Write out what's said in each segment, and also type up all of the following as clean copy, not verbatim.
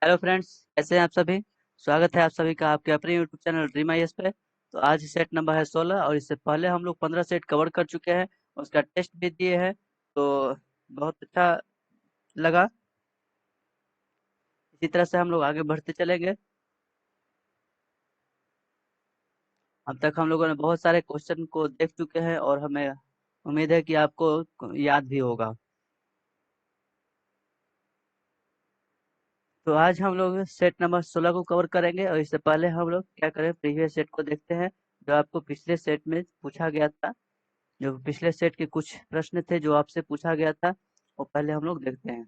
Hello friends, कैसे हैं आप सभी। स्वागत है आप सभी का आपके अपने YouTube channel dream I S पे। तो आज सेट नंबर है 16 और इससे पहले हम लोग 15 सेट कवर कर चुके हैं। उसका टेस्ट भी दिए हैं। तो बहुत अच्छा लगा। इसी तरह से हम लोग आगे बढ़ते चलेंगे। अब तक हम लोगों ने बहुत सारे क्वेश्चन को देख चुके हैं और हमें उम्मीद है कि आपको याद भी होगा। तो आज हम लोग सेट नंबर 16 को कवर करेंगे और इससे पहले हम लोग क्या करें, प्रीवियस सेट को देखते हैं जो आपको पिछले सेट में पूछा गया था। जो पिछले सेट के कुछ प्रश्न थे जो आपसे पूछा गया था, वो पहले हम लोग देखते हैं।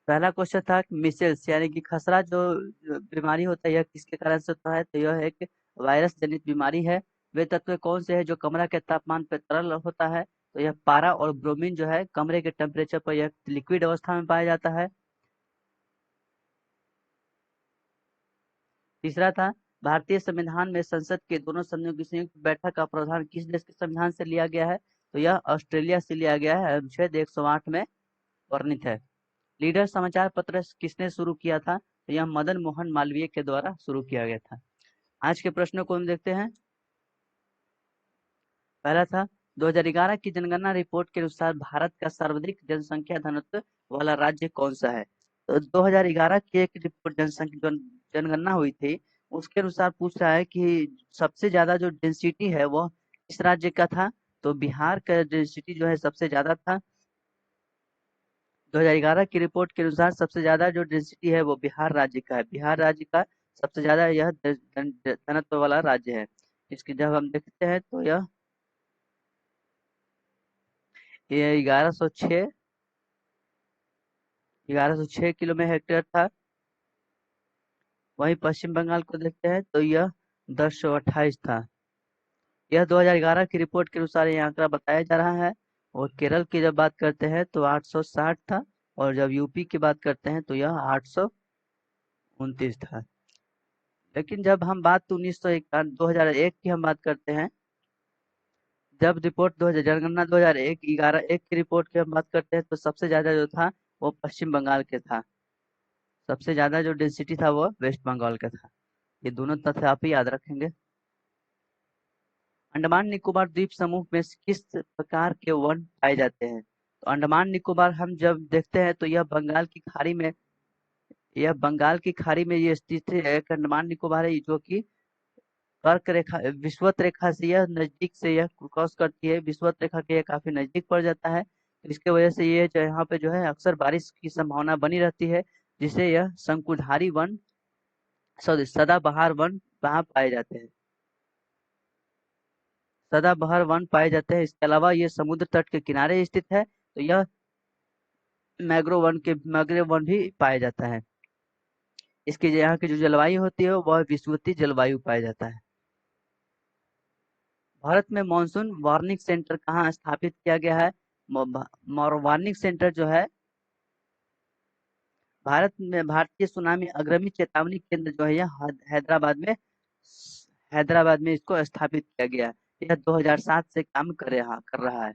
पहला क्वेश्चन था कि मिसेल्स यानी कि खसरा जो बीमारी होता है, यह किसके कारण से होता है। तो यह एक वायरस जनित बीमारी है। वे तत्व कौन से हैं जो कमरा के तापमान पर तरल होता है। तो यह पारा और ब्रोमीन जो है कमरे के टेम्परेचर पर यह लिक्विड अवस्था में पाया जाता है। तीसरा था, भारतीय संविधान में संसद के दोनों सदनों की संयुक्त बैठक का प्रावधान किस देश के संविधान से लिया गया है। तो यह ऑस्ट्रेलिया से लिया गया है। अनुच्छेद 108 में वर्णित है। लीडर समाचार पत्र किसने शुरू किया था। तो यह मदन मोहन मालवीय के द्वारा शुरू किया गया था। आज के प्रश्नों को हम देखते हैं। पहला था, 2011 की जनगणना रिपोर्ट के अनुसार भारत का सर्वाधिक जनसंख्या घनत्व वाला राज्य कौन सा है। तो 2011 की एक रिपोर्ट जनगणना हुई थी। उसके अनुसार पूछ रहा है कि सबसे ज्यादा जो डेंसिटी है वो किस राज्य का था। तो बिहार का डेंसिटी जो है सबसे ज्यादा था। 2011 की रिपोर्ट के अनुसार सबसे ज्यादा जो डेंसिटी है वो बिहार राज्य का है। बिहार राज्य का सबसे ज्यादा यह घनत्व वाला राज्य है। इसकी जब हम देखते हैं तो ये 1106 किलो में हेक्टेयर था। वहीं पश्चिम बंगाल को देखते हैं तो यह 1028 था। यह 2011 की रिपोर्ट के अनुसार ये आंकड़ा बताया जा रहा है। और केरल की जब बात करते हैं तो 860 था। और जब यूपी की बात करते हैं तो यह 829 था। लेकिन जब हम बात 2001 की हम बात करते हैं, जब रिपोर्ट 2000 जनगणना 2001 11 की रिपोर्ट की हम बात करते हैं तो सबसे ज्यादा जो था वो पश्चिम बंगाल के था। सबसे ज्यादा जो डेंसिटी था वो वेस्ट बंगाल का था। ये दोनों तथ्य आप ही याद रखेंगे। अंडमान निकोबार द्वीप समूह में किस प्रकार के वन पाए जाते हैं। तो अंडमान निकोबार हम जब देखते हैं तो यह बंगाल की खाड़ी में ये स्थित है। एक अंडमान निकोबार है जो कि कर्क रेखा विषुवत रेखा से यह नजदीक से यह क्रॉस करती है। विषुवत रेखा के यह काफी नजदीक पड़ जाता है। तो इसके वजह से ये जो यहाँ पे जो है अक्सर बारिश की संभावना बनी रहती है। जिसे यह शंकुधारी वन सदाबहार वन वहाँ पाए जाते हैं। सदाबहार वन पाए जाते हैं। इसके अलावा ये समुद्र तट के किनारे स्थित है। तो यह मैंग्रोव वन भी पाया जाता है। इसकी यहाँ की जो जलवायु होती है वह विषुवतीय जलवायु पाया जाता है। भारत में मानसून वार्निंग सेंटर कहाँ स्थापित किया गया है। वार्निंग सेंटर जो है भारत में भारतीय सुनामी अग्रमी चेतावनी केंद्र जो है यह हैदराबाद में इसको स्थापित किया गया है। यह 2007 से काम कर रहा है।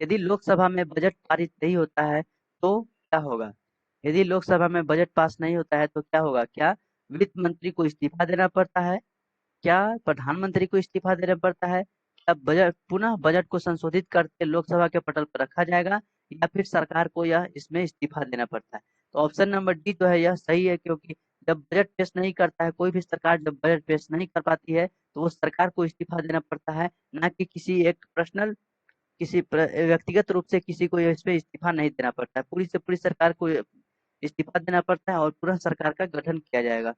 यदि लोकसभा में बजट पारित नहीं होता है तो क्या होगा। यदि लोकसभा में बजट पास नहीं होता है तो क्या होगा। क्या वित्त मंत्री को इस्तीफा देना पड़ता है। क्या प्रधानमंत्री को इस्तीफा देना पड़ता है। क्या बजट को संशोधित करके लोकसभा के पटल पर रखा जाएगा। या फिर सरकार को यह इसमें इस्तीफा देना पड़ता है। तो ऑप्शन नंबर डी जो है यह सही है, क्योंकि जब बजट पेश नहीं करता है कोई भी सरकार, जब बजट पेश नहीं कर पाती है तो वो सरकार को इस्तीफा देना पड़ता है। ना कि किसी एक व्यक्तिगत रूप से किसी को इस पे इस्तीफा नहीं देना पड़ता है। पूरी से पूरी सरकार को इस्तीफा देना पड़ता है और पूरा सरकार का गठन किया जाएगा।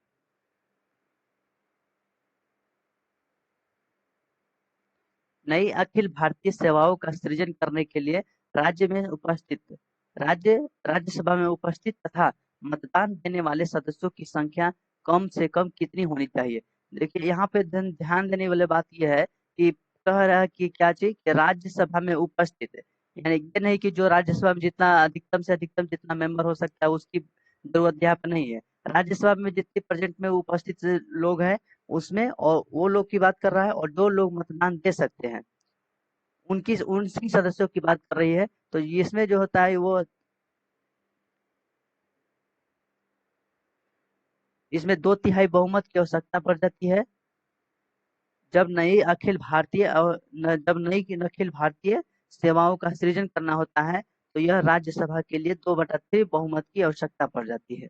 नई अखिल भारतीय सेवाओं का सृजन करने के लिए राज्य में उपस्थित राज्य राज्यसभा में उपस्थित तथा मतदान देने वाले सदस्यों की संख्या कम से कम कितनी होनी चाहिए। देखिए यहाँ पे ध्यान देने वाली बात यह है कि कह रहा है कि क्या चीज कि राज्यसभा में उपस्थित है। यानी ये नहीं कि जो राज्यसभा में जितना अधिकतम से अधिकतम जितना मेंबर हो सकता है उसकी जरूरत यहाँ पे नहीं है। राज्यसभा में जितने प्रेजेंट में उपस्थित लोग हैं उसमें, और वो लोग की बात कर रहा है और जो लोग मतदान दे सकते हैं उनकी उनकी सदस्यों की बात कर रही है। तो इसमें जो होता है वो इसमें 2/3 बहुमत की आवश्यकता पड़ जाती है। जब नई अखिल भारतीय और जब नई अखिल भारतीय सेवाओं का सृजन करना होता है, तो यह राज्यसभा के लिए 2/3 बहुमत की आवश्यकता पड़ जाती है।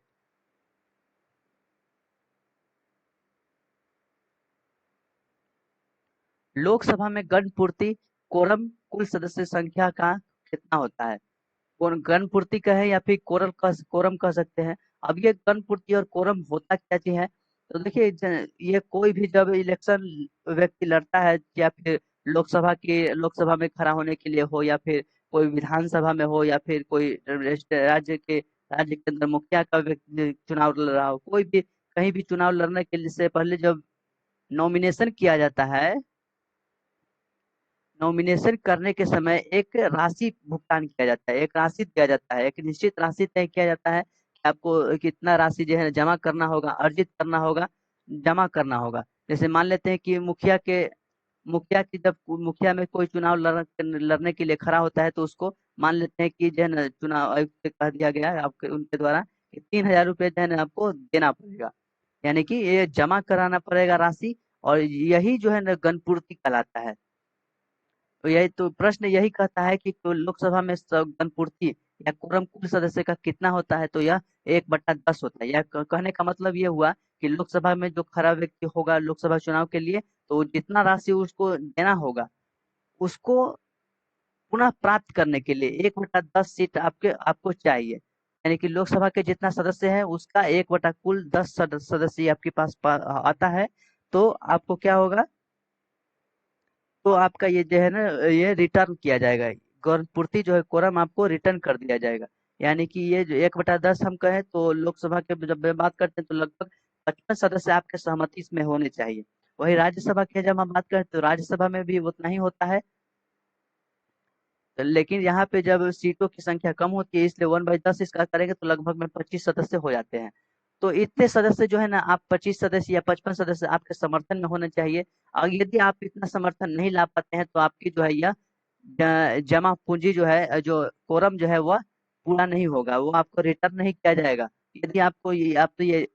लोकसभा में गण पूर्ति कोरम कुल सदस्य संख्या का कितना होता है? कौन गण पूर्ति कहे या फिर कोरम कह सकते हैं। अब ये गण पूर्ति और कोरम होता क्या चीज है? तो देखिए ये कोई भी जब इलेक्शन व्यक्ति लड़ता है या फिर लोकसभा में खड़ा होने के लिए हो, या फिर कोई विधानसभा में हो, या फिर कोई राज्य के अंदर मुखिया का व्यक्ति चुनाव लड़ रहा हो, कोई भी कहीं भी चुनाव लड़ने के लिए से पहले जब नॉमिनेशन किया जाता है, नॉमिनेशन करने के समय एक राशि भुगतान किया जाता है, एक राशि दिया जाता है, एक निश्चित राशि तय किया जाता है कि आपको कितना राशि जो है जमा करना होगा, अर्जित करना होगा, जमा करना होगा। जैसे मान लेते हैं कि जब मुखिया में कोई चुनाव लड़ने के लिए खड़ा होता है, तो उसको मान लेते हैं कि जो है ना चुनाव आयुक्त से कह दिया गया है आपके उनके द्वारा कि 3,000 रुपये जो है ना आपको देना पड़ेगा। यानी कि ये जमा कराना पड़ेगा राशि, और यही जो है ना गणपूर्ति कहलाता है। तो यही तो प्रश्न यही कहता है कि तो लोकसभा में संपूर्ति या कोरम कुल सदस्य का कितना होता है? तो यह 1/10 होता है। यह कहने का मतलब ये हुआ कि लोकसभा में जो खड़ा व्यक्ति होगा लोकसभा चुनाव के लिए, तो जितना राशि उसको देना होगा, उसको पुनः प्राप्त करने के लिए 1/10 सीट आपको चाहिए। यानी कि लोकसभा के जितना सदस्य है उसका 1 बटा कुल 10 सदस्य आपके पास आता है। तो आपको क्या होगा? तो आपका ये जो है ना ये रिटर्न किया जाएगा, गौर पूर्ति जो है कोरम आपको रिटर्न कर दिया जाएगा। यानी कि ये जो 1/10 हम कहें तो लोकसभा के जब बात करते हैं तो लगभग 55 सदस्य आपके सहमति इसमें होने चाहिए। वही राज्यसभा की जब हम बात करें तो राज्यसभा में भी उतना ही होता है। लेकिन यहाँ पे जब सीटों की संख्या कम होती है, इसलिए 1/10 इसका करेंगे तो लगभग में 25 सदस्य हो जाते हैं। तो इतने सदस्य जो है ना, आप 25 सदस्य या 55 सदस्य आपके समर्थन में होने चाहिए। और यदि आप इतना समर्थन नहीं ला पाते हैं तो आपकी जो है यह जमा पूंजी जो है, जो कोरम जो है वह पूरा नहीं होगा, वो आपको रिटर्न नहीं किया जाएगा। यदि आपको ये आप तो ये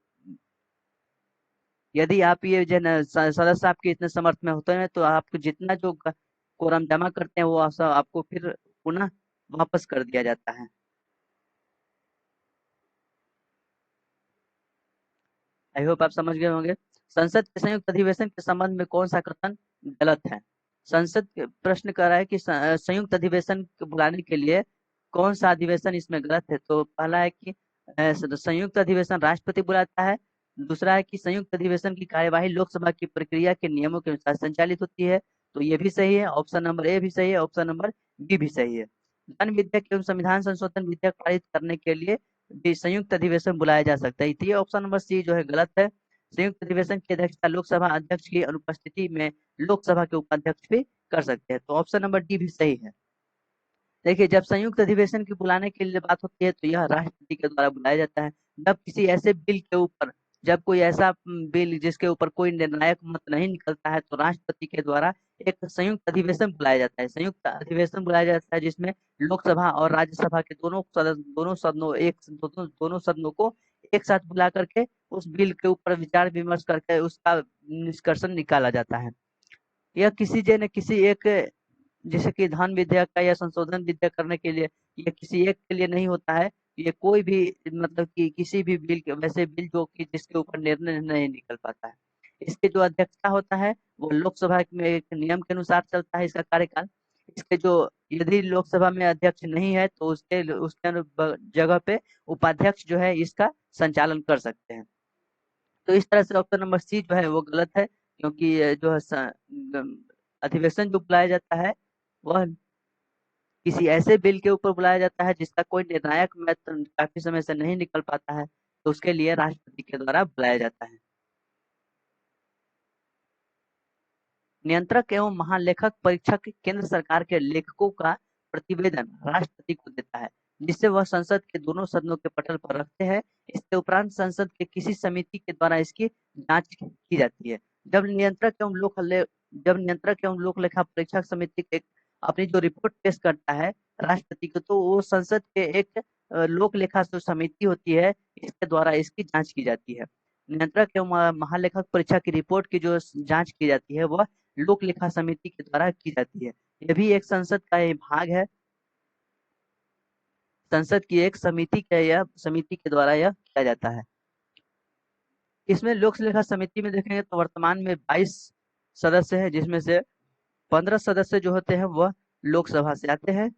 यदि आप ये जो है ना सदस्य आपके इतने समर्थ में होते हैं, तो आपको जितना जो कोरम जमा करते हैं वो सब आपको फिर पुनः वापस कर दिया जाता है। आई होप आप समझ गए होंगे। संसद के संयुक्त अधिवेशन के संबंध में कौन सा कथन गलत है? प्रश्न कर रहा है कि संयुक्त अधिवेशन बुलाने के लिए कौन सा अधिवेशन इसमें गलत है? तो पहला है कि संयुक्त अधिवेशन राष्ट्रपति बुलाता है। दूसरा है कि संयुक्त अधिवेशन की कार्यवाही लोकसभा की प्रक्रिया के नियमों के अनुसार संचालित होती है। तो ये भी सही है, ऑप्शन नंबर ए भी सही है, ऑप्शन नंबर बी भी सही है। जन विधेयक एवं संविधान संशोधन विधेयक पारित करने के लिए भी संयुक्त अधिवेशन बुलाया जा सकता है। तो ये ऑप्शन नंबर सी जो है गलत है। संयुक्त अधिवेशन की अध्यक्षता लोकसभा अध्यक्ष की अनुपस्थिति में लोकसभा के उपाध्यक्ष भी कर सकते हैं। तो ऑप्शन नंबर डी भी सही है। देखिए, जब संयुक्त अधिवेशन की बुलाने के लिए बात होती है तो यह राष्ट्रपति के द्वारा बुलाया जाता है। जब किसी ऐसे बिल के ऊपर जब कोई ऐसा बिल जिसके ऊपर कोई निर्णायक मत नहीं निकलता है, तो राष्ट्रपति के द्वारा एक संयुक्त अधिवेशन बुलाया जाता है। संयुक्त अधिवेशन बुलाया जाता है जिसमें लोकसभा और राज्यसभा के दोनों सदनों को एक साथ बुला करके उस बिल के ऊपर विचार विमर्श करके उसका निष्कर्षण निकाला जाता है। यह किसी न किसी एक, जैसे कि धन विधेयक का या संशोधन विधेयक करने के लिए, ये किसी एक के लिए नहीं होता है। ये कोई भी मतलब कि किसी भी बिल के वैसे बिल जो कि जिसके ऊपर निर्णय नहीं निकल पाता है, इसके जो अध्यक्षता होता है वो लोकसभा में एक नियम के अनुसार चलता है इसका कार्यकाल। इसके जो यदि लोकसभा में अध्यक्ष नहीं है तो उसके जगह पे उपाध्यक्ष जो है इसका संचालन कर सकते हैं। तो इस तरह से ऑप्शन नंबर सी जो है वो गलत है, क्योंकि ये जो है अधिवेशन जो बुलाया जाता है वह किसी ऐसे बिल के ऊपर बुलाया जाता है जिसका कोई निर्णायक मत काफी समय से नहीं निकल पाता है, तो उसके लिए राष्ट्रपति के द्वारा बुलाया जाता है। नियंत्रक एवं महालेखक परीक्षक केंद्र सरकार के लेखकों का प्रतिवेदन राष्ट्रपति को देता है, जिसे वह संसद के दोनों सदनों के पटल पर रखते हैं। इसके उपरांत संसद के किसी समिति के द्वारा इसकी जांच की जाती है। जब नियंत्रक एवं लोक लेखा परीक्षक समिति के अपनी जो रिपोर्ट पेश करता है राष्ट्रपति को, तो वो संसद के एक लोक लेखा जो समिति होती है, इसके द्वारा इसकी जांच की जाती है। नियंत्रक एवं महालेखक परीक्षा की रिपोर्ट की जो जांच की जाती है वह लोक लेखा समिति के द्वारा की जाती है। यह भी एक संसद का एक भाग है। संसद की एक समिति के द्वारा यह किया जाता है। इसमें लोक लेखा समिति में देखेंगे तो वर्तमान में 22 सदस्य हैं, जिसमें से 15 सदस्य जो होते हैं वह लोकसभा से आते हैं,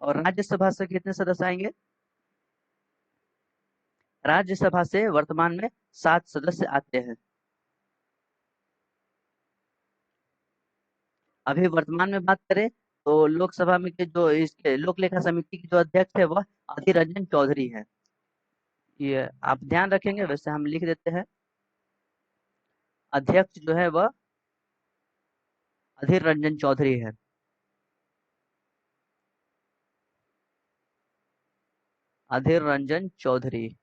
और राज्यसभा से कितने सदस्य आएंगे? राज्यसभा से वर्तमान में 7 सदस्य आते हैं। अभी वर्तमान में बात करें तो लोकसभा में के जो इसके लोक लेखा समिति के जो अध्यक्ष है वह अधीर रंजन चौधरी है। ये आप ध्यान रखेंगे, वैसे हम लिख देते हैं। अध्यक्ष जो है वह अधीर रंजन चौधरी है। अधीर रंजन चौधरी,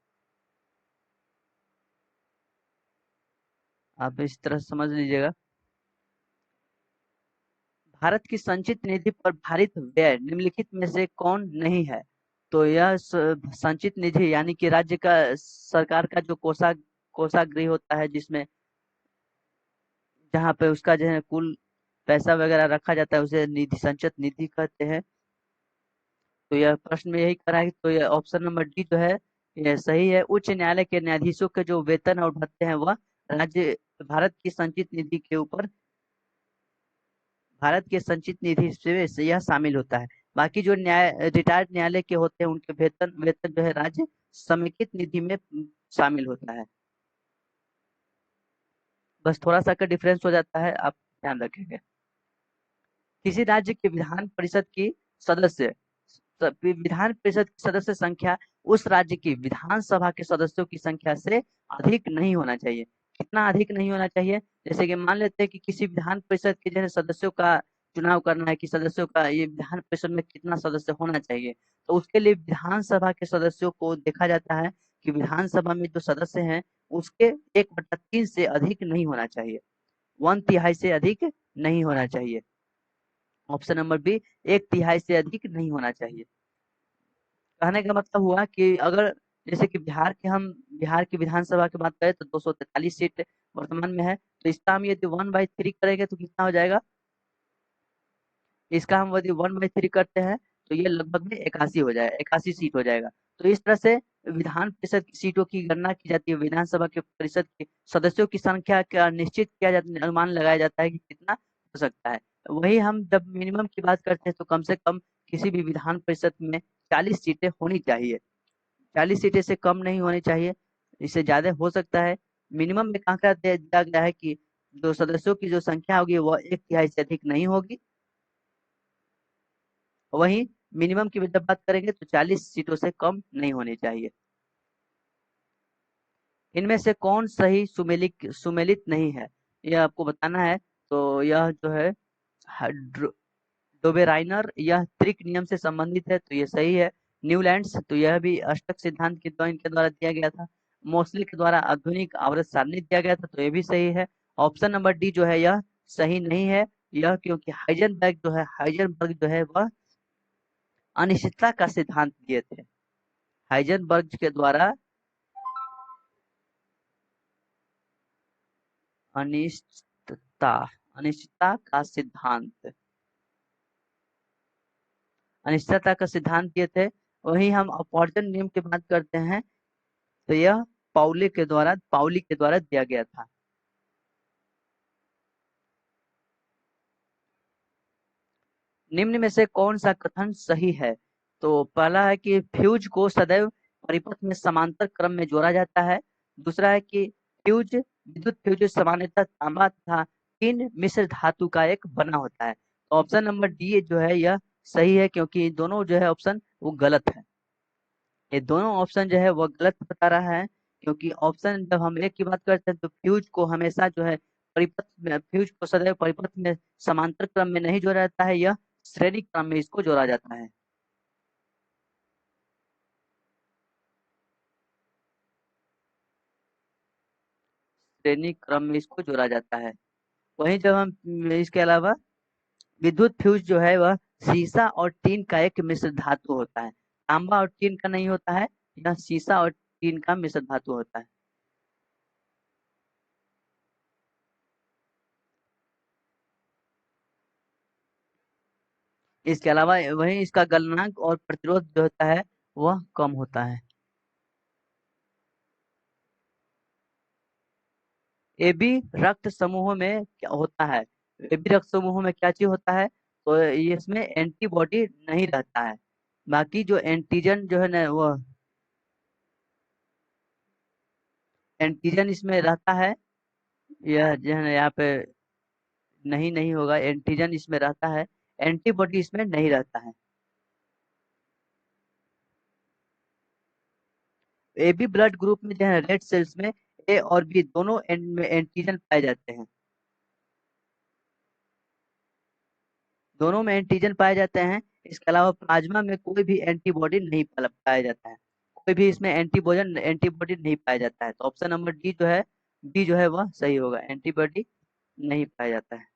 आप इस तरह समझ लीजिएगा। भारत की संचित निधि पर भारित व्यय निम्नलिखित में से कौन नहीं है? तो यह संचित निधि यानी कि राज्य का सरकार का जो कोषागृह होता है, जिसमें जहाँ पे उसका जो है कुल पैसा वगैरह रखा जाता है, उसे निधि संचित निधि कहते हैं। तो यह प्रश्न में यही करा है, तो यह ऑप्शन नंबर डी जो है यह सही है। उच्च न्यायालय के न्यायाधीशों के जो वेतन और भत्ते हैं वह राज्य भारत की संचित निधि के ऊपर भारत के संचित निधि से यह शामिल होता है। बाकी जो रिटायर्ड न्यायालय के होते हैं उनके वेतन वेतन जो है राज्य समेकित निधि में शामिल होता है। बस थोड़ा सा का डिफरेंस हो जाता है, आप ध्यान रखेंगे। किसी राज्य के विधान परिषद की सदस्य विधान परिषद की सदस्य संख्या उस राज्य की विधानसभा के सदस्यों की संख्या से अधिक नहीं होना चाहिए। कितना अधिक नहीं होना चाहिए? जैसे कि मान लेते हैं कि किसी विधान परिषद के जैसे सदस्यों का चुनाव करना है कि सदस्यों का ये विधान परिषद में कितना सदस्य होना चाहिए, तो उसके लिए विधानसभा के सदस्यों को देखा जाता है कि विधानसभा में जो सदस्य हैं उसके 1/3 से अधिक नहीं होना चाहिए, 1/3 से अधिक नहीं होना चाहिए। ऑप्शन नंबर बी, 1/3 से अधिक नहीं होना चाहिए। कहने का मतलब हुआ कि अगर जैसे कि बिहार की विधानसभा की बात करें तो 243 सीट वर्तमान में है, तो इसका हम यदि 1/3 करेंगे तो कितना हो जाएगा? इसका हम यदि 1/3 करते हैं तो ये लगभग में 81 हो जाएगा, 81 सीट हो जाएगा। तो इस तरह से विधान परिषद की सीटों की गणना की जाती है, विधानसभा के परिषद के सदस्यों की संख्या का निश्चित किया जाता है, अनुमान लगाया जाता है कि कितना हो सकता है। वही हम जब मिनिमम की बात करते हैं तो कम से कम किसी भी विधान परिषद में 40 सीटें होनी चाहिए। 40 सीटें से कम नहीं होनी चाहिए, इससे ज्यादा हो सकता है। मिनिमम में आंकड़ा दिया गया है कि जो सदस्यों की जो संख्या होगी वह 1/3 से अधिक नहीं होगी। वहीं मिनिमम की जब बात करेंगे तो 40 सीटों से कम नहीं होनी चाहिए। इनमें से कौन सही सुमेलित नहीं है, यह आपको बताना है। तो यह जो है डोबेराइनर यह त्रिक नियम से संबंधित है, तो ये सही है। न्यूलैंड्स, तो यह भी अष्टक सिद्धांत के द्वारा इनके द्वारा दिया गया था। मोस्टली के द्वारा आधुनिक आवर्त सारणी दिया गया था, तो ये भी सही है। ऑप्शन नंबर डी जो है यह सही नहीं है। यह क्योंकि हाइजेनबर्ग जो है वह अनिश्चितता का सिद्धांत दिए थे। हाइजेनबर्ग के द्वारा अनिश्चितता अनिश्चितता का सिद्धांत अनिश्चितता का सिद्धांत दिए थे। वहीं हम अपॉर्चन नियम की बात करते हैं तो यह पाउली के द्वारा दिया गया था। निम्न में से कौन सा कथन सही है? तो पहला है कि फ्यूज को सदैव परिपथ में समांतर क्रम में जोड़ा जाता है। दूसरा है कि विद्युत फ्यूज सामान्यतः तांबा तथा टिन मिश्र धातु का एक बना होता है। तो ऑप्शन नंबर डी जो है यह सही है, क्योंकि दोनों जो है ऑप्शन वो गलत है। ये दोनों ऑप्शन जो है वो गलत बता रहा है, क्योंकि ऑप्शन जब हम एक की बात करते हैं तो फ्यूज को हमेशा जो है फ्यूज को सदैव परिपथ में समांतर क्रम में नहीं जोड़ा जाता है, यह श्रेणी क्रम में इसको जोड़ा जाता है। श्रेणी क्रम में इसको जोड़ा जाता है। वहीं जब हम इसके अलावा विद्युत फ्यूज जो है वह सीसा और टीन का एक मिश्र धातु होता है। तांबा और टीन का नहीं होता है, यह सीसा और टीन का मिश्र धातु होता है। इसके अलावा वही इसका गलनांक और प्रतिरोध जो होता है वह कम होता है। एबी रक्त समूहों में क्या होता है? एबी रक्त समूहों में क्या चीज होता है? तो ये इसमें एंटीबॉडी नहीं रहता है। बाकी जो एंटीजन जो है ना वो एंटीजन इसमें रहता है। यह जो है ना यहाँ पे नहीं नहीं होगा, एंटीजन इसमें रहता है, एंटीबॉडी इसमें नहीं रहता है। ए बी ब्लड ग्रुप में जो है रेड सेल्स में ए और बी दोनों एंड में एंटीजन पाए जाते हैं। दोनों में एंटीजन पाए जाते हैं। इसके अलावा प्लाज्मा में कोई भी एंटीबॉडी नहीं पाया जाता है। कोई भी इसमें एंटीबॉडी नहीं पाया जाता है। तो ऑप्शन नंबर डी जो है, डी जो है वह सही होगा, एंटीबॉडी नहीं पाया जाता है।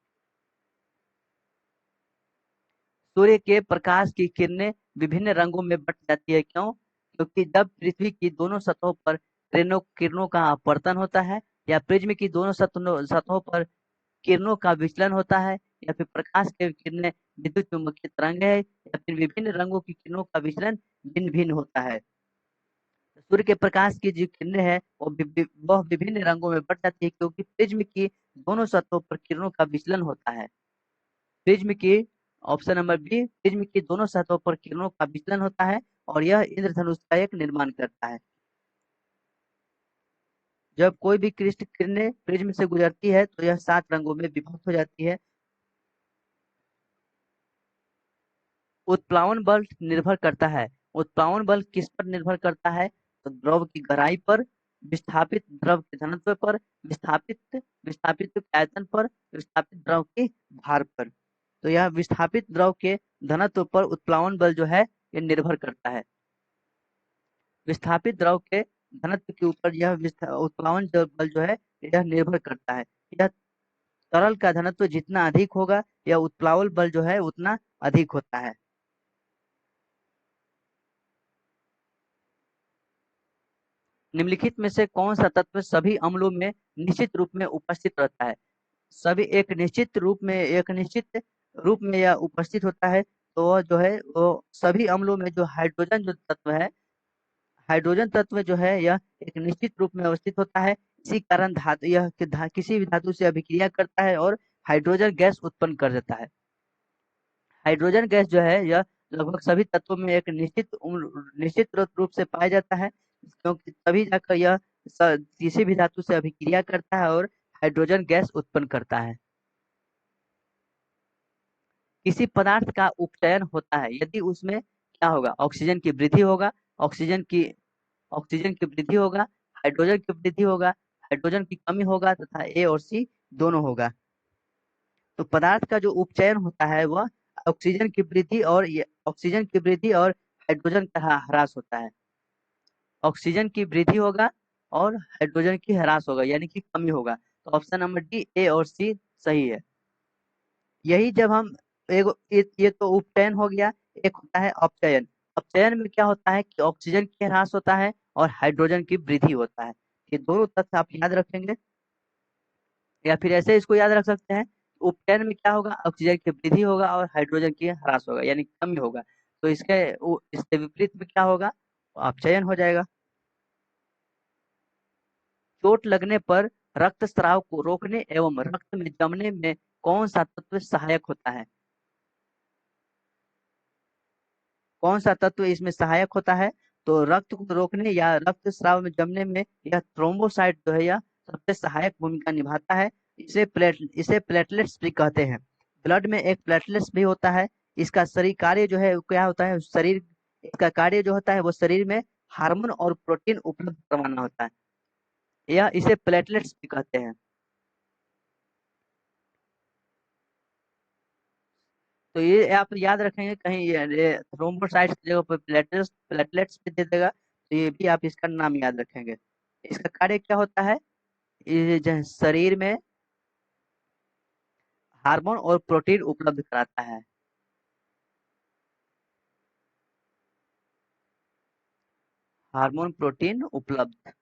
सूर्य के प्रकाश की किरणें विभिन्न रंगों में बट जाती है, क्यों? क्योंकि जब पृथ्वी की दोनों सतहों पर किरणों किरणों का अपवर्तन होता है, या प्रिज्म की दोनों सतहों सतहों पर किरणों का विचलन होता है, या फिर प्रकाश के किरणें विद्युत चुम्बकीय तरंग है, या फिर विभिन्न रंगों की किरणों का विचलन भिन्न भिन्न होता है। सूर्य के प्रकाश की जो किरणें है वह विभिन्न रंगों में बट जाती है, क्योंकि प्रिज्म की दोनों सतहों पर किरणों का विचलन होता है। प्रिज्म की ऑप्शन नंबर बी, प्रिज्म की दोनों सतहों पर किरणों का विचलन होता है और यह इंद्रधनुष का एक निर्माण करता है। जब कोई भी क्रिस्ट किरणें प्रिज्म से गुजरती है तो यह 7 रंगों में विभक्त हो जाती है। उत्प्लावन बल निर्भर करता है। उत्प्लावन बल किस पर निर्भर करता है? तो द्रव की गहराई पर, विस्थापित द्रव के घनत्व पर, विस्थापित विस्थापित के आयतन पर, विस्थापित द्रव के भार पर। तो यह विस्थापित द्रव के घनत्व पर उत्प्लावन बल जो है ये निर्भर करता है। विस्थापित द्रव के घनत्व के ऊपर यह उत्प्लावन बल जो है यह निर्भर करता है। यह तरल का घनत्व जितना अधिक होगा, यह उत्प्लावन बल जो है उतना अधिक होता है। निम्नलिखित में से कौन सा तत्व सभी अम्लों में निश्चित रूप में उपस्थित रहता है? सभी एक निश्चित रूप में यह उपस्थित होता है। तो वह जो है वो सभी अम्लों में जो हाइड्रोजन जो तत्व है, हाइड्रोजन तत्व जो है यह एक निश्चित रूप में अवस्थित होता है। इसी कारण धातु किसी भी धातु से अभिक्रिया करता है और हाइड्रोजन गैस उत्पन्न कर देता है। हाइड्रोजन गैस जो है यह लगभग सभी तत्वों में एक निश्चित रूप से पाया जाता है, क्योंकि तभी जाकर यह किसी भी धातु से अभिक्रिया करता है और हाइड्रोजन गैस उत्पन्न करता है। किसी पदार्थ का उपचयन होता है यदि उसमें क्या होगा? ऑक्सीजन की वृद्धि होगा, ऑक्सीजन की ऑक्सीजन की वृद्धि होगा, हाइड्रोजन की वृद्धि होगा, हाइड्रोजन की कमी होगा तथा ए और सी दोनों होगा। तो पदार्थ का जो उपचयन होता है वह ऑक्सीजन की वृद्धि और हाइड्रोजन का ह्रास होता है। ऑक्सीजन की वृद्धि होगा और हाइड्रोजन की ह्रास होगा, यानी कि कमी होगा। तो ऑप्शन नंबर डी, ए और सी सही है। यही जब हम ये तो उपचयन हो गया। एक होता है अपचयन। अपचयन में क्या होता है कि ऑक्सीजन की ह्रास होता है और हाइड्रोजन की वृद्धि होता है। ये दोनों तथ्य आप याद रखेंगे, या फिर ऐसे इसको याद रख सकते हैं। उपचयन में क्या होगा? ऑक्सीजन की वृद्धि होगा और हाइड्रोजन की ह्रास होगा, यानी कमी होगा। तो इसके विपरीत में क्या होगा? अपचयन हो जाएगा। चोट लगने पर रक्तस्राव को रोकने एवं रक्त में जमने में कौन सा तत्व सहायक होता है? कौन सा तत्व इसमें सहायक होता है? तो रक्त को रोकने या रक्तस्राव में जमने में यह थ्रोम्बोसाइट जो है यह सबसे सहायक भूमिका निभाता है। इसे प्लेटलेट्स भी कहते हैं। ब्लड में एक प्लेटलेट्स भी होता है। इसका शरीर कार्य जो है वो क्या होता है? इसका कार्य जो होता है वो शरीर में हार्मोन और प्रोटीन उपलब्ध करवाना होता है। यह इसे प्लेटलेट्स भी कहते हैं। तो ये आप याद रखेंगे, कहीं ये थ्रोम्बोसाइट्स की जगह पर प्लेटलेट्स प्लेटलेट्स भी दे देगा, तो ये भी आप इसका नाम याद रखेंगे। इसका कार्य क्या होता है? ये जो है शरीर में हार्मोन और प्रोटीन उपलब्ध कराता है। हार्मोन प्रोटीन उपलब्ध।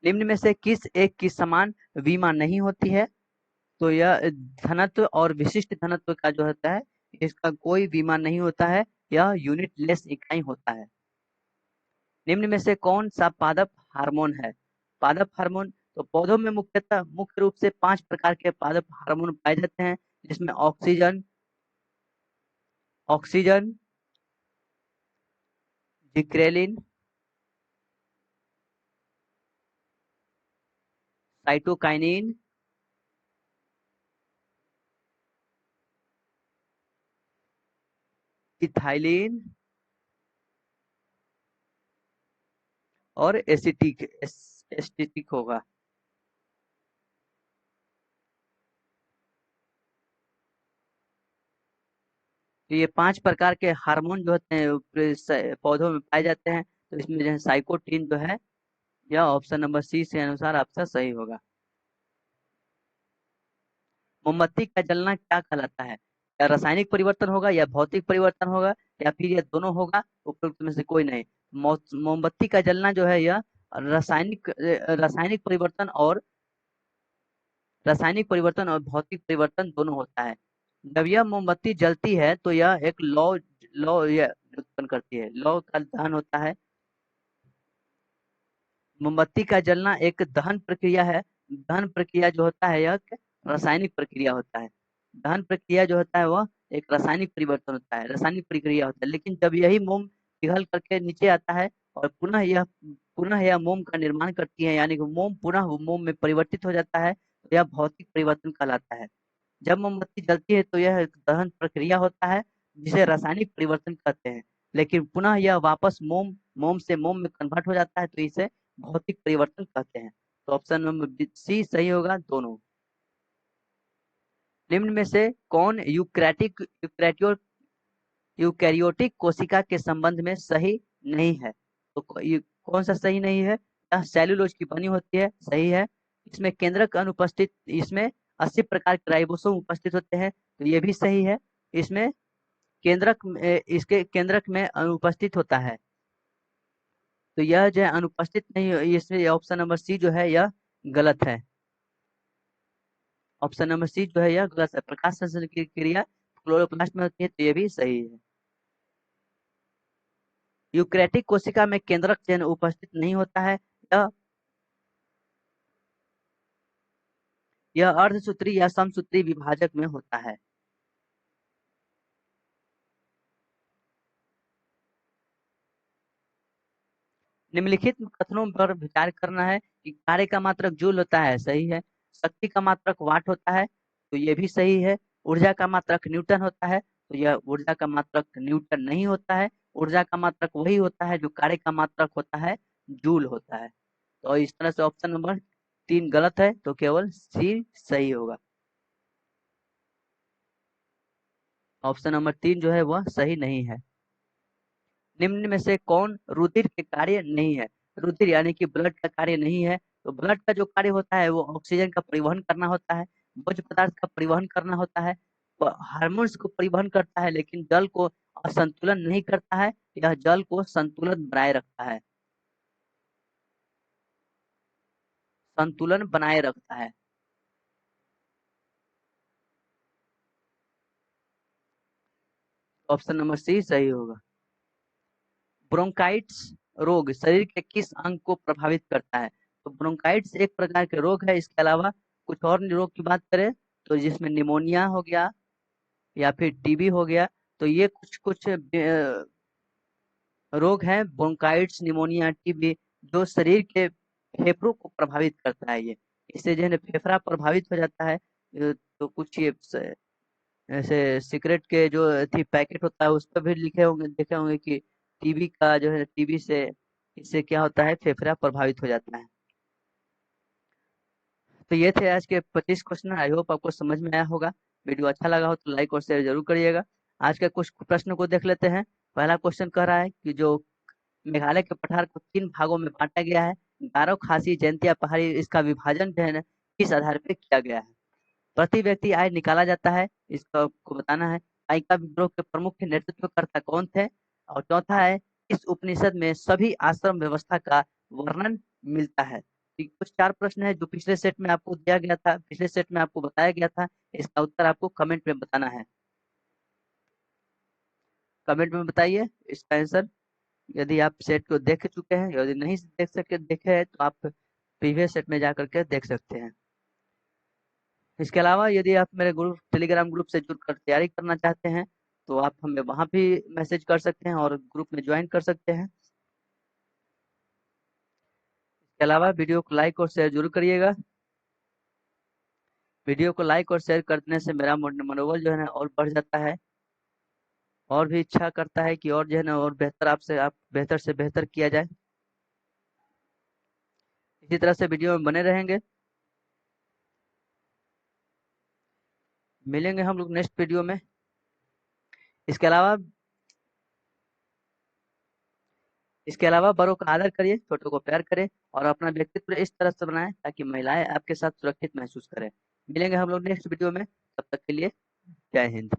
निम्न में से किस एक की समान विमा नहीं होती है? तो यह घनत्व और विशिष्ट घनत्व का जो होता है, इसका कोई विमा नहीं होता है, यह यूनिट लेस इकाई होता है। निम्न में से कौन सा पादप हार्मोन है? पादप हार्मोन, तो पौधों में मुख्यतः मुख्य रूप से 5 प्रकार के पादप हार्मोन पाए जाते हैं, जिसमें ऑक्सीजन ऑक्सीजन जिक्रेलिन, साइटोकाइनिन, इथाइलिन और एसिटिक होगा। तो ये 5 प्रकार के हार्मोन जो होते हैं पौधों में पाए जाते हैं। तो इसमें जो है साइकोटीन जो है, यह ऑप्शन नंबर सी से अनुसार आपका सही होगा। मोमबत्ती का जलना क्या कहलाता है? या रासायनिक परिवर्तन होगा, या भौतिक परिवर्तन होगा, या फिर यह दोनों होगा, उपरोक्त में से कोई नहीं। मोमबत्ती का जलना जो है, यह रासायनिक परिवर्तन और भौतिक परिवर्तन दोनों होता है। जब यह मोमबत्ती जलती है तो यह एक लौ लौ यह उत्पन्न करती है, लौ का दहन होता है। मोमबत्ती का जलना एक दहन प्रक्रिया है। दहन प्रक्रिया जो होता है, यह एक रासायनिक प्रक्रिया होता है। दहन प्रक्रिया जो होता है, वह एक रासायनिक परिवर्तन होता है, रासायनिक प्रक्रिया होता है। लेकिन जब यही मोम पिघल करके नीचे आता है और पुनः यह मोम का निर्माण करती है, यानी कि मोम पुनः वो मोम में परिवर्तित हो जाता है, तो यह भौतिक परिवर्तन कहलाता है। जब मोमबत्ती जलती है तो यह एक दहन प्रक्रिया होता है, जिसे रासायनिक परिवर्तन कहते हैं। लेकिन पुनः यह वापस मोम मोम से मोम में कन्वर्ट हो जाता है, तो इसे भौतिक परिवर्तन कहते हैं। तो ऑप्शन नंबर सी सही होगा, दोनों। निम्न में से कौन यूकैरियोटिक कोशिका के संबंध में सही नहीं है? तो कौन सा सही नहीं है? यह सेल्यूलोज की बनी होती है, सही है। इसमें केंद्रक अनुपस्थित, इसमें 80 प्रकार के राइबोसोम उपस्थित होते हैं, तो ये भी सही है। इसमें इसके केंद्रक में अनुपस्थित होता है, तो यह जो है अनुपस्थित नहीं, इसमें ऑप्शन नंबर सी जो है, यह गलत है। ऑप्शन नंबर सी जो है, यह गलत है। प्रकाश संश्लेषण की क्रिया क्लोरोप्लास्ट में होती है, तो ये भी सही है। यूकैरियोटिक कोशिका में केंद्रक चिह्न उपस्थित नहीं होता है। यह यह अर्धसूत्री या समसूत्री विभाजक में होता है। निम्नलिखित कथनों पर विचार करना है कि कार्य का मात्रक जूल होता है, सही है। शक्ति का मात्रक वाट होता है, तो ये भी सही है। ऊर्जा का मात्रक न्यूटन होता है, तो यह ऊर्जा का मात्रक न्यूटन नहीं होता है। ऊर्जा का मात्रक वही होता है जो कार्य का मात्रक होता है, जूल होता है। तो इस तरह से ऑप्शन नंबर 3 गलत है, तो केवल सी सही होगा। ऑप्शन नंबर 3 जो है, वह सही नहीं है। निम्न में से कौन रुधिर के कार्य नहीं है? रुधिर यानी कि ब्लड का कार्य नहीं है। तो ब्लड का जो कार्य होता है, वो ऑक्सीजन का परिवहन करना होता है, भोज्य पदार्थ का परिवहन करना होता है, हार्मोन्स को परिवहन करता है, लेकिन जल को असंतुलन नहीं करता है। यह जल को संतुलन बनाए रखता है, संतुलन बनाए रखता है। ऑप्शन नंबर सी सही होगा। ब्रोंकाइटिस रोग शरीर के किस अंग को प्रभावित करता है? तो ब्रोंकाइटिस एक प्रकार के रोग है। इसके अलावा कुछ और रोग की बात करें, तो जिसमें निमोनिया हो गया या फिर टीबी हो गया, तो ये कुछ कुछ रोग हैं, ब्रोंकाइटिस, निमोनिया, टीबी, जो शरीर के फेफड़ों को प्रभावित करता है। ये इससे जो है ना फेफड़ा प्रभावित हो जाता है। तो कुछ ये ऐसे सिगरेट के जो थी पैकेट होता है, उस पर भी लिखे होंगे, देखे होंगे कि टीबी का जो है, टीबी से इससे क्या होता है, फेफड़ा प्रभावित हो जाता है। तो ये थे आज के 25 क्वेश्चन। आई होप आपको समझ में आया होगा। वीडियो अच्छा लगा हो तो लाइक और शेयर जरूर करिएगा। आज के कुछ प्रश्न को देख लेते हैं। पहला क्वेश्चन कह रहा है कि जो मेघालय के पठार को 3 भागों में बांटा गया है, गारो, खासी, जयंतिया पहाड़ी, इसका विभाजन जो है ना, किस आधार पे किया गया है? प्रति व्यक्ति आय निकाला जाता है, इसको आपको बताना है। आयका विद्रोह के प्रमुख नेतृत्वकर्ता कौन थे? और चौथा है, इस उपनिषद में सभी आश्रम व्यवस्था का वर्णन मिलता है। तो कुछ 4 प्रश्न है जो पिछले सेट में आपको दिया गया था, पिछले सेट में आपको बताया गया था। इसका उत्तर आपको कमेंट में बताना है। कमेंट में बताइए इसका आंसर। यदि आप सेट को देख चुके हैं, यदि नहीं देखे हैं तो आप प्रीवियस सेट में जाकर के देख सकते हैं। इसके अलावा यदि आप मेरे ग्रुप टेलीग्राम ग्रुप से जुड़कर तैयारी करना चाहते हैं तो आप हमें वहां भी मैसेज कर सकते हैं और ग्रुप में ज्वाइन कर सकते हैं। इसके अलावा वीडियो को लाइक और शेयर जरूर करिएगा। वीडियो को लाइक और शेयर करने से मेरा मनोबल जो है ना और बढ़ जाता है, और भी इच्छा करता है कि और जो है ना और बेहतर आप बेहतर से बेहतर किया जाए। इसी तरह से वीडियो में बने रहेंगे। मिलेंगे हम लोग नेक्स्ट वीडियो में। इसके अलावा बड़ों का आदर करिए, छोटों को प्यार करें और अपना व्यक्तित्व इस तरह से बनाएं ताकि महिलाएं आपके साथ सुरक्षित महसूस करें। मिलेंगे हम लोग नेक्स्ट वीडियो में, तब तक के लिए जय हिंद।